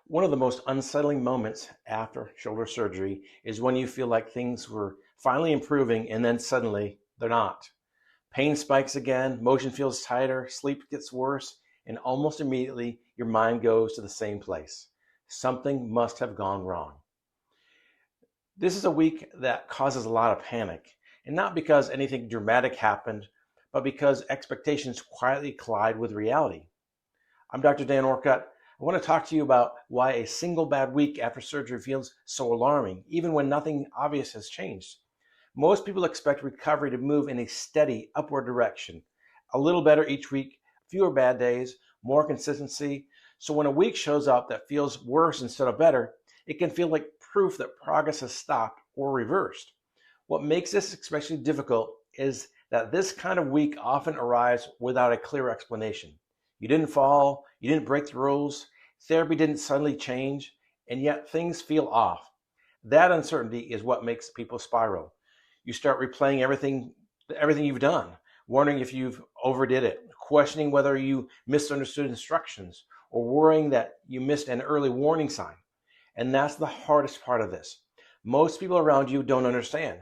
One of the most unsettling moments after shoulder surgery is when you feel like things were finally improving and then suddenly they're not. Pain spikes again, motion feels tighter, sleep gets worse, and almost immediately your mind goes to the same place. Something must have gone wrong. This is a week that causes a lot of panic, and not because anything dramatic happened, but because expectations quietly collide with reality. I'm Dr. Dan Orcutt. I want to talk to you about why a single bad week after surgery feels so alarming, even when nothing obvious has changed. Most people expect recovery to move in a steady upward direction, a little better each week, fewer bad days, more consistency. So when a week shows up that feels worse instead of better, it can feel like proof that progress has stopped or reversed. What makes this especially difficult is that this kind of week often arrives without a clear explanation. You didn't fall, you didn't break the rules, therapy didn't suddenly change, and yet things feel off. That uncertainty is what makes people spiral. You start replaying everything you've done, wondering if you've overdid it, questioning whether you misunderstood instructions, or worrying that you missed an early warning sign. And that's the hardest part of this. Most people around you don't understand.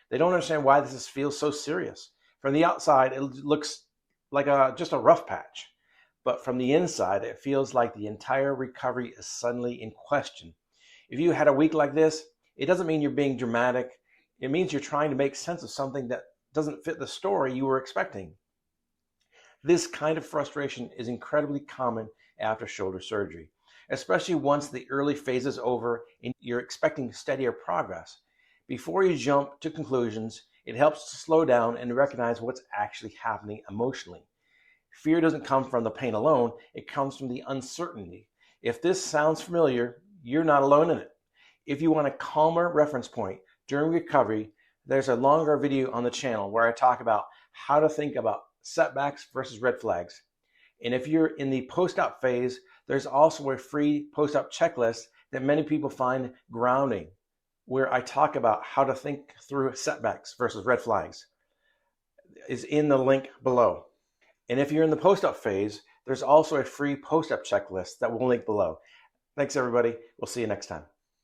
They don't understand why this feels so serious. From the outside, it looks like just a rough patch. But from the inside, it feels like the entire recovery is suddenly in question. If you had a week like this, it doesn't mean you're being dramatic. It means you're trying to make sense of something that doesn't fit the story you were expecting. This kind of frustration is incredibly common after shoulder surgery, especially once the early phase is over and you're expecting steadier progress. Before you jump to conclusions, it helps to slow down and recognize what's actually happening emotionally. Fear doesn't come from the pain alone, it comes from the uncertainty. If this sounds familiar, you're not alone in it. If you want a calmer reference point during recovery, there's a longer video on the channel where I talk about how to think about setbacks versus red flags. And if you're in the post-op phase, there's also a free post-op checklist that many people find grounding, where I talk about how to think through setbacks versus red flags. Is in the link below. And if you're in the post-op phase, there's also a free post-op checklist that we'll link below. Thanks, everybody. We'll see you next time.